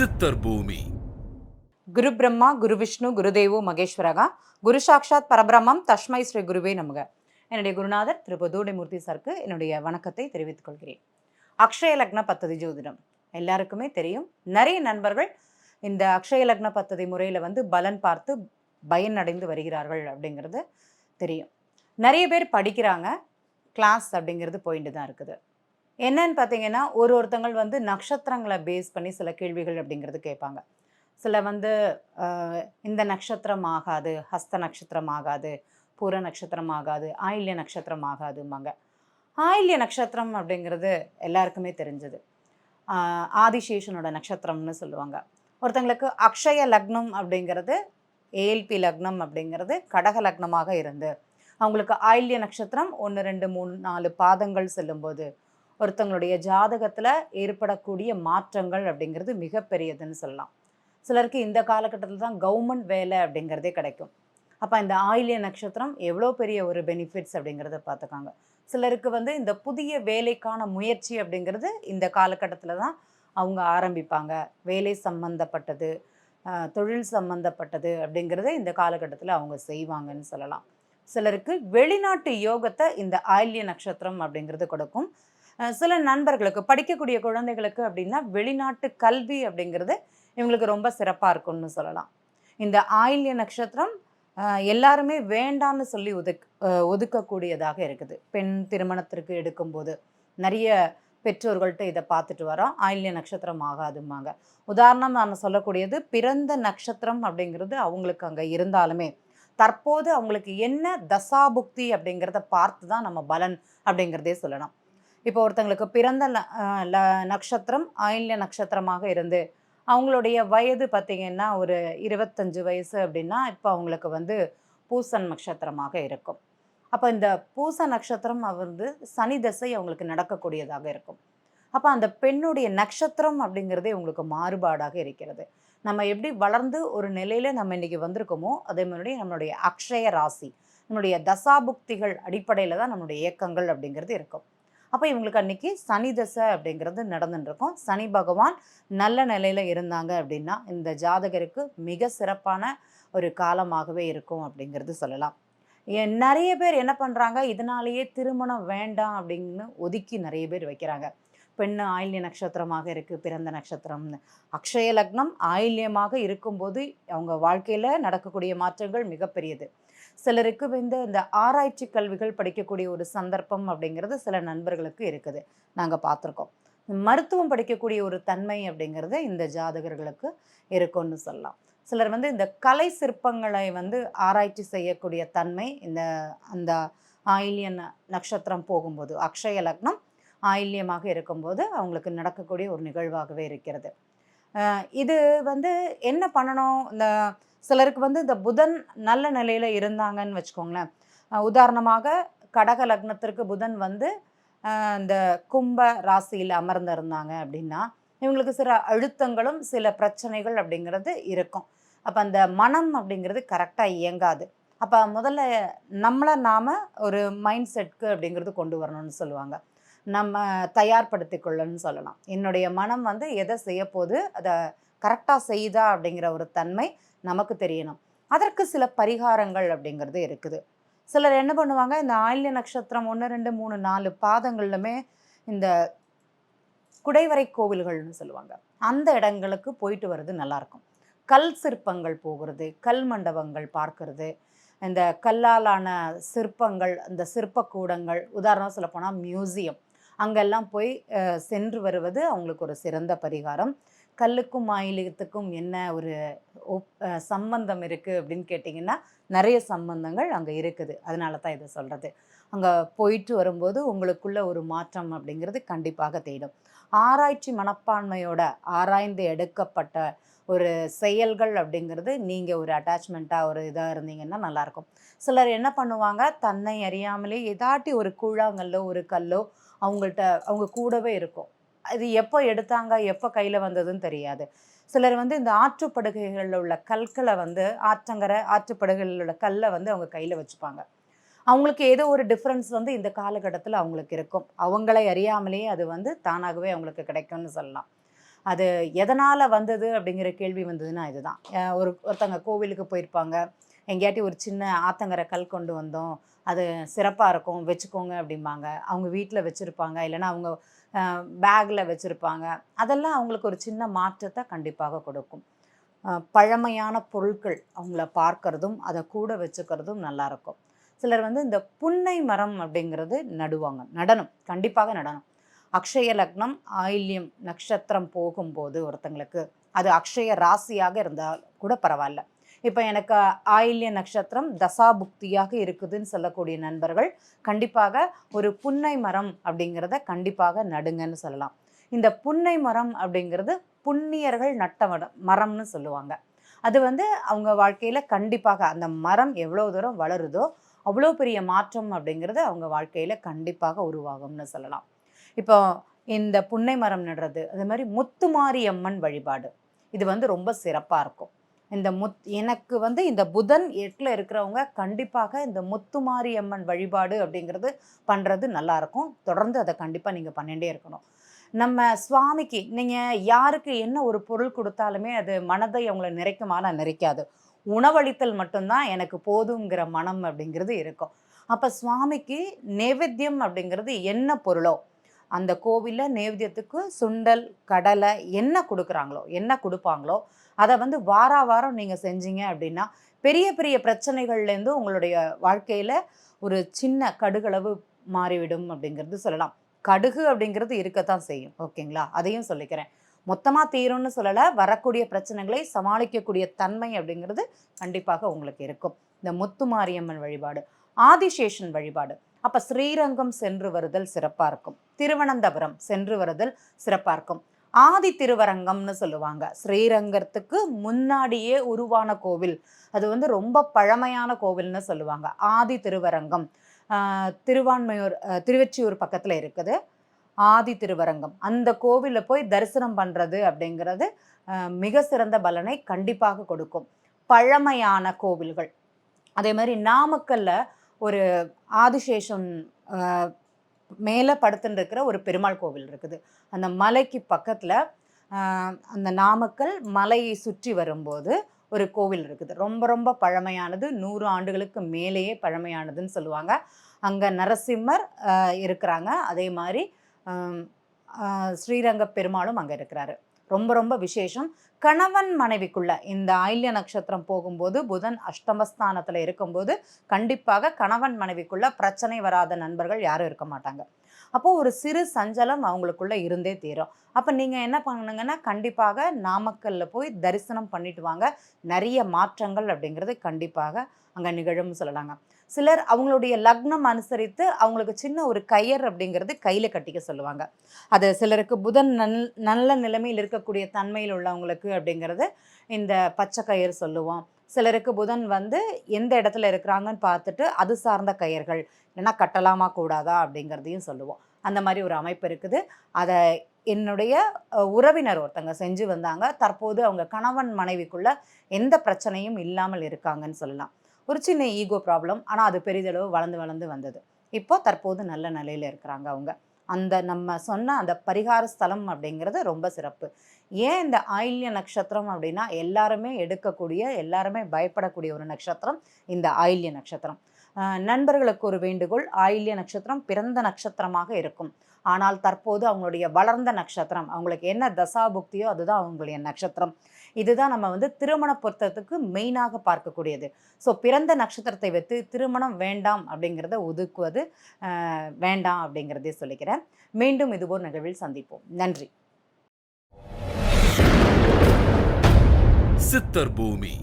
சித்தர் பூமி. குரு பிரம்மா குரு விஷ்ணு குருதேவோ மகேஸ்வரகா குரு சாக்ஷாத் பரபிரம்மம் தஸ்மை ஸ்ரீ குருவே நமக. என்னுடைய குருநாதர் திரு பொதுவுடைமூர்த்தி சாருக்கு என்னுடைய வணக்கத்தை தெரிவித்துக் கொள்கிறேன். அக்ஷய லக்ன பத்ததி ஜோதிடம் எல்லாருக்குமே தெரியும். நிறைய நண்பர்கள் இந்த அக்ஷய லக்ன பத்ததி முறையில் பலன் பார்த்து பயனடைந்து வருகிறார்கள் அப்படிங்கிறது தெரியும். நிறைய பேர் படிக்கிறாங்க, கிளாஸ் அப்படிங்கிறது போயிட்டு தான் இருக்குது. என்னன்னு பார்த்தீங்கன்னா, ஒருத்தங்கள் நட்சத்திரங்களை பேஸ் பண்ணி சில கேள்விகள் அப்படிங்கிறது கேட்பாங்க. சில இந்த நட்சத்திரம் ஆகாது, ஹஸ்த நட்சத்திரம் ஆகாது, பூர நட்சத்திரம் ஆகாது, ஆயில்ய நட்சத்திரம் ஆகாதும்பாங்க. ஆயில்ய நட்சத்திரம் அப்படிங்கிறது எல்லாருக்குமே தெரிஞ்சது. ஆதிசேஷனோட நட்சத்திரம்னு சொல்லுவாங்க. ஒருத்தங்களுக்கு அக்ஷய லக்னம் அப்படிங்கிறது, ஏஎல்பி லக்னம் அப்படிங்கிறது கடக லக்னமாக இருந்து அவங்களுக்கு ஆயில்ய நட்சத்திரம் 1 2 3 4 பாதங்கள் செல்லும்போது ஒருத்தங்களுடைய ஜாதகத்தில் ஏற்படக்கூடிய மாற்றங்கள் அப்படிங்கிறது மிகப்பெரியதுன்னு சொல்லலாம். சிலருக்கு இந்த காலகட்டத்தில் தான் கவர்மெண்ட் வேலை அப்படிங்கிறதே கிடைக்கும். அப்போ இந்த ஆயில்ய நட்சத்திரம் எவ்வளோ பெரிய ஒரு பெனிஃபிட்ஸ் அப்படிங்கிறத பார்த்துக்காங்க. சிலருக்கு இந்த புதிய வேலைக்கான முயற்சி அப்படிங்கிறது இந்த காலகட்டத்தில் தான் அவங்க ஆரம்பிப்பாங்க. வேலை சம்பந்தப்பட்டது, தொழில் சம்பந்தப்பட்டது அப்படிங்கிறத இந்த காலகட்டத்தில் அவங்க செய்வாங்கன்னு சொல்லலாம். சிலருக்கு வெளிநாட்டு யோகத்தை இந்த ஆயில்ய நட்சத்திரம் அப்படிங்கிறது கொடுக்கும். சில நண்பர்களுக்கு, படிக்கக்கூடிய குழந்தைகளுக்கு அப்படின்னா வெளிநாட்டு கல்வி அப்படிங்கிறது இவங்களுக்கு ரொம்ப சிறப்பாக இருக்கும்னு சொல்லலாம். இந்த ஆயில்ய நட்சத்திரம் எல்லாருமே வேண்டான்னு சொல்லி ஒதுக்கக்கூடியதாக இருக்குது. பெண் திருமணத்திற்கு எடுக்கும்போது நிறைய பெற்றோர்கள்ட்ட இதை பார்த்துட்டு வரோம். ஆயில்ய நட்சத்திரம் ஆகாதும்பாங்க. உதாரணம் நான் சொல்லக்கூடியது, பிறந்த நட்சத்திரம் அப்படிங்கிறது அவங்களுக்கு அங்கே இருந்தாலுமே தற்போது அவங்களுக்கு என்ன தசாபுக்தி அப்படிங்கிறத பார்த்து தான் நம்ம பலன் அப்படிங்கிறதே சொல்லலாம். இப்போ ஒருத்தங்களுக்கு பிறந்த நட்சத்திரம் ஆயில்ய நட்சத்திரமாக இருந்து அவங்களுடைய வயது பார்த்திங்கன்னா ஒரு 25 வயசு அப்படின்னா இப்போ அவங்களுக்கு பூசன் நட்சத்திரமாக இருக்கும். அப்போ இந்த பூச நட்சத்திரம் சனி தசை அவங்களுக்கு நடக்கக்கூடியதாக இருக்கும். அப்போ அந்த பெண்ணுடைய நட்சத்திரம் அப்படிங்கிறதே உங்களுக்கு மாறுபாடாக இருக்கிறது. நம்ம எப்படி வளர்ந்து ஒரு நிலையில் நம்ம இன்றைக்கி வந்திருக்கோமோ அதே மாதிரி நம்மளுடைய அக்ஷய ராசி, நம்மளுடைய தசாபுக்திகள் அடிப்படையில் தான் நம்மளுடைய இயக்கங்கள் அப்படிங்கிறது இருக்கும். அப்போ இவங்களுக்கு அன்றைக்கி சனி தசை அப்படிங்கிறது நடந்துட்டுருக்கும். சனி பகவான் நல்ல நிலையில் இருந்தாங்க அப்படின்னா இந்த ஜாதகருக்கு மிக சிறப்பான ஒரு காலமாகவே இருக்கும் அப்படிங்கிறது சொல்லலாம். நிறைய பேர் என்ன பண்ணுறாங்க, இதனாலேயே திருமணம் வேண்டாம் அப்படின்னு ஒதுக்கி நிறைய பேர் வைக்கிறாங்க. பெண்ணு ஆயில்ய நட்சத்திரமாக இருக்குது, பிறந்த நட்சத்திரம்னு. அக்ஷய லக்னம் ஆயில்யமாக இருக்கும்போது அவங்க வாழ்க்கையில் நடக்கக்கூடிய மாற்றங்கள் மிகப்பெரியது. சிலருக்கு இந்த ஆராய்ச்சி கல்விகள் படிக்கக்கூடிய ஒரு சந்தர்ப்பம் அப்படிங்கிறது சில நண்பர்களுக்கு இருக்குது, நாங்கள் பார்த்துருக்கோம். மருத்துவம் படிக்கக்கூடிய ஒரு தன்மை அப்படிங்கிறது இந்த ஜாதகர்களுக்கு இருக்கும்னு சொல்லலாம். சிலர் இந்த கலை சிற்பங்களை ஆராய்ச்சி செய்யக்கூடிய தன்மை அந்த ஆயில்ய நட்சத்திரம் போகும்போது, அக்ஷய லக்னம் ஆயில்யமாக இருக்கும்போது அவங்களுக்கு நடக்கக்கூடிய ஒரு நிகழ்வாகவே இருக்கிறது. இது என்ன பண்ணணும், இந்த சிலருக்கு இந்த புதன் நல்ல நிலையில் இருந்தாங்கன்னு வச்சுக்கோங்களேன். உதாரணமாக கடக லக்னத்திற்கு புதன் இந்த கும்ப ராசியில் அமர்ந்திருந்தாங்க அப்படின்னா இவங்களுக்கு சில அழுத்தங்களும் சில பிரச்சனைகள் அப்படிங்கிறது இருக்கும். அப்போ அந்த மனம் அப்படிங்கிறது கரெக்டாக இயங்காது. அப்போ முதல்ல நம்மளை நாம் ஒரு மைண்ட் செட்க்கு அப்படிங்கிறது கொண்டு வரணும்னு சொல்லுவாங்க. நம்ம தயார்படுத்தி கொள்ளணும்னு சொல்லலாம். என்னுடைய மனம் எதை செய்ய போது அதை கரெக்டாக செய்தா அப்படிங்கிற ஒரு தன்மை நமக்கு தெரியணும். அதற்கு சில பரிகாரங்கள் அப்படிங்கிறது இருக்குது. சிலர் என்ன பண்ணுவாங்க, இந்த ஆயில்ய நட்சத்திரம் 1 2 3 4 பாதங்கள்லுமே இந்த குடைவரை கோவில்கள்னு சொல்லுவாங்க, அந்த இடங்களுக்கு போயிட்டு வர்றது நல்லாயிருக்கும். கல் சிற்பங்கள் போகிறது, கல் மண்டபங்கள் பார்க்கறது, இந்த கல்லாலான சிற்பங்கள், இந்த சிற்பக்கூடங்கள், உதாரணம் சொல்ல போனால் மியூசியம், அங்கெல்லாம் போய் சென்று வருவது அவங்களுக்கு ஒரு சிறந்த பரிகாரம். கல்லுக்கும் ஆயில்யத்துக்கும் என்ன ஒரு சம்பந்தம் இருக்குது அப்படின்னு கேட்டிங்கன்னா நிறைய சம்பந்தங்கள் அங்கே இருக்குது. அதனால தான் இதை சொல்கிறது. அங்கே போயிட்டு வரும்போது உங்களுக்குள்ள ஒரு மாற்றம் அப்படிங்கிறது கண்டிப்பாக தேடும். ஆராய்ச்சி மனப்பான்மையோட ஆராய்ந்து எடுக்கப்பட்ட ஒரு செயல்கள் அப்படிங்கிறது நீங்கள் ஒரு அட்டாச்மெண்ட்டாக ஒரு இதாக இருந்தீங்கன்னா நல்லாயிருக்கும். சிலர் என்ன பண்ணுவாங்க, தன்னை அறியாமலே ஏதாட்டி ஒரு கூழாங்கல்லோ ஒரு கல்லோ அவங்க கூடவே இருக்கும். அது எப்போ எடுத்தாங்க, எப்போ கையில் வந்ததுன்னு தெரியாது. சிலர் இந்த ஆற்றுப்படுகைகளில் உள்ள கற்களை ஆற்றங்கரை ஆற்றுப்படுகைகளில் உள்ள கல்லை அவங்க கையில் வச்சுப்பாங்க. அவங்களுக்கு ஏதோ ஒரு டிஃப்ரென்ஸ் இந்த காலகட்டத்தில் அவங்களுக்கு இருக்கும். அவங்களை அறியாமலேயே அது தானாகவே அவங்களுக்கு கிடைக்கும்னு சொல்லலாம். அது எதனால் வந்தது அப்படிங்கிற கேள்வி வந்ததுன்னா இதுதான். ஒருத்தங்க கோவிலுக்கு போயிருப்பாங்க, எங்கேயாட்டி ஒரு சின்ன ஆத்தங்கரை கல் கொண்டு வந்தோம், அது சிறப்பாக இருக்கும் வச்சுக்கோங்க அப்படிம்பாங்க. அவங்க வீட்டில் வச்சுருப்பாங்க, இல்லைன்னா அவங்க பேக்கில் வச்சுருப்பாங்க. அதெல்லாம் அவங்களுக்கு ஒரு சின்ன மாற்றத்தை கண்டிப்பாக கொடுக்கும். பழமையான பொருட்கள் அவங்கள பார்க்கறதும் அதை கூட வச்சுக்கிறதும் நல்லாயிருக்கும். சிலர் வந்து இந்த புன்னை மரம் அப்படிங்கிறது நடுவாங்க, நடனம், கண்டிப்பாக நடனம். அக்ஷய லக்னம் ஆயில்யம் நட்சத்திரம் போகும்போது ஒருத்தங்களுக்கு அது அக்ஷய ராசியாக இருந்தால் கூட பரவாயில்ல. இப்போ எனக்கு ஆயில்ய நட்சத்திரம் தசாபுக்தியாக இருக்குதுன்னு சொல்லக்கூடிய நண்பர்கள் கண்டிப்பாக ஒரு புன்னை மரம் அப்படிங்கிறத கண்டிப்பாக நடுங்கன்னு சொல்லலாம். இந்த புன்னை மரம் அப்படிங்கிறது புண்ணியர்கள் நட்ட மரம்னு சொல்லுவாங்க. அது வந்து அவங்க வாழ்க்கையில் கண்டிப்பாக அந்த மரம் எவ்வளோ தூரம் வளருதோ அவ்வளோ பெரிய மாற்றம் அப்படிங்கிறது அவங்க வாழ்க்கையில் கண்டிப்பாக உருவாகும்னு சொல்லலாம். இப்போ இந்த புன்னை மரம் நடுறது, அதே மாதிரி முத்துமாரியம்மன் வழிபாடு, இது வந்து ரொம்ப சிறப்பாக இருக்கும். இந்த எனக்கு வந்து இந்த புதன் 8ல் இருக்கிறவங்க கண்டிப்பாக இந்த முத்துமாரியம்மன் வழிபாடு அப்படிங்கிறது பண்ணுறது நல்லாயிருக்கும். தொடர்ந்து அதை கண்டிப்பாக நீங்கள் பண்ணிகிட்டே இருக்கணும். நம்ம சுவாமிக்கு நீங்கள் யாருக்கு என்ன ஒரு பொருள் கொடுத்தாலுமே அது மனதை அவங்கள நிறைக்குமானா நிறைக்காது. உணவளித்தல் மட்டும்தான் எனக்கு போதுங்கிற மனம் அப்படிங்கிறது இருக்கும். அப்போ சுவாமிக்கு நைவேத்தியம் அப்படிங்கிறது என்ன பொருளோ அந்த கோவிலில் நைவேத்தியத்துக்கு சுண்டல், கடலை என்ன கொடுக்குறாங்களோ, என்ன கொடுப்பாங்களோ அதை வந்து வாரம் நீங்கள் செஞ்சீங்க அப்படின்னா பெரிய பெரிய பிரச்சனைகள்லேருந்து உங்களுடைய வாழ்க்கையில் ஒரு சின்ன கடுகளவு மாறிவிடும் அப்படிங்கிறது சொல்லலாம். கடுகு அப்படிங்கிறது இருக்கத்தான் செய்யும், ஓகேங்களா? அதையும் சொல்லிக்கிறேன். மொத்தமாக தீரும்னு சொல்லலை, வரக்கூடிய பிரச்சனைகளை சமாளிக்கக்கூடிய தன்மை அப்படிங்கிறது கண்டிப்பாக உங்களுக்கு இருக்கும். இந்த முத்துமாரியம்மன் வழிபாடு, ஆதிசேஷன் வழிபாடு, அப்போ ஸ்ரீரங்கம் சென்று வருதல் சிறப்பாக இருக்கும். திருவனந்தபுரம் சென்று வருதல் சிறப்பாக இருக்கும். ஆதி திருவரங்கம்னு சொல்லுவாங்க, ஸ்ரீரங்கத்துக்கு முன்னாடியே உருவான கோவில், அது வந்து ரொம்ப பழமையான கோவில்னு சொல்லுவாங்க. ஆதி திருவரங்கம் திருவான்மையூர் திருவெற்றியூர் பக்கத்தில் இருக்குது. ஆதி திருவரங்கம் அந்த கோவிலில் போய் தரிசனம் பண்ணுறது அப்படிங்கிறது மிக சிறந்த பலனை கண்டிப்பாக கொடுக்கும். பழமையான கோவில்கள், அதே மாதிரி நாமக்கல்ல ஒரு ஆதிசேஷன் மேலே படுத்துன்னு இருக்கிற ஒரு பெருமாள் கோவில் இருக்குது. அந்த மலைக்கு பக்கத்தில் அந்த நாமக்கல் மலையை சுற்றி வரும்போது ஒரு கோவில் இருக்குது. ரொம்ப ரொம்ப பழமையானது, 100 ஆண்டுகளுக்கு மேலேயே பழமையானதுன்னு சொல்லுவாங்க. அங்கே நரசிம்மர் இருக்கிறாங்க, அதே மாதிரி ஸ்ரீரங்க பெருமாளும் அங்கே இருக்கிறாரு. ரொம்ப ரொம்ப விசேஷம். கணவன் மனைவிக்குள்ள இந்த ஆயில்ய நட்சத்திரம் போகும்போது புதன் அஷ்டமஸ்தானத்தில் இருக்கும்போது கண்டிப்பாக கணவன் மனைவிக்குள்ள பிரச்சனை வராத நண்பர்கள் யாரும் இருக்க மாட்டாங்க. அப்போது ஒரு சிறு சஞ்சலம் அவங்களுக்குள்ள இருந்தே தீரும். அப்போ நீங்கள் என்ன பண்ணுங்கன்னா கண்டிப்பாக நாமக்கல்லில் போய் தரிசனம் பண்ணிட்டு வாங்க. நிறைய மாற்றங்கள் அப்படிங்கிறது கண்டிப்பாக அங்கே நிகழும்னு சொல்லலாங்க. சிலர் அவங்களுடைய லக்னம் அனுசரித்து அவங்களுக்கு சின்ன ஒரு கயிறு அப்படிங்கிறது கையில் கட்டிக்க சொல்லுவாங்க. அது சிலருக்கு புதன் நல்ல நிலைமையில் இருக்கக்கூடிய தன்மையில் உள்ளவங்களுக்கு அப்படிங்கிறது இந்த பச்சை கயிறு சொல்லுவோம். சிலருக்கு புதன் வந்து எந்த இடத்துல இருக்கிறாங்கன்னு பார்த்துட்டு அது சார்ந்த கயிர்கள், இல்லைன்னா கட்டலாமா கூடாதா அப்படிங்கிறதையும் சொல்லுவோம். அந்த மாதிரி ஒரு அமைப்பு இருக்குது. அதை என்னுடைய உறவினர் ஒருத்தங்க செஞ்சு வந்தாங்க. தற்போது அவங்க கணவன் மனைவிக்குள்ள எந்த பிரச்சனையும் இல்லாமல் இருக்காங்கன்னு சொல்லலாம். ஒரு சின்ன ஈகோ ப்ராப்ளம், ஆனால் அது பெரிதளவு வளர்ந்து வந்தது. இப்போ தற்போது நல்ல நிலையில் இருக்கிறாங்க அவங்க. அந்த நம்ம சொன்ன அந்த பரிகார ஸ்தலம் அப்படிங்கிறது ரொம்ப சிறப்பு. ஏன் இந்த ஆயில்ய நட்சத்திரம் அப்படின்னா எல்லாருமே எடுக்கக்கூடிய, எல்லாருமே பயப்படக்கூடிய ஒரு நட்சத்திரம் இந்த ஆயில்ய நட்சத்திரம். நண்பர்களுக்கு ஒரு வேண்டுகோள், ஆயில்ய நட்சத்திரம் பிறந்த நட்சத்திரமாக இருக்கும். ஆனால் தற்போது அவங்களுடைய வளர்ந்த நட்சத்திரம், அவங்களுக்கு என்ன தசாபுக்தியோ அதுதான் அவங்களுடைய நட்சத்திரம். இதுதான் நம்ம வந்து திருமண பொருத்தத்துக்கு மெயினாக பார்க்கக்கூடியது. ஸோ பிறந்த நட்சத்திரத்தை வைத்து திருமணம் வேண்டாம் அப்படிங்கிறத ஒதுக்குவது வேண்டாம் அப்படிங்கிறதே சொல்லிக்கிறேன். மீண்டும் இதுபோல் நிகழ்வில் சந்திப்போம். நன்றி. சித்தர் பூமி.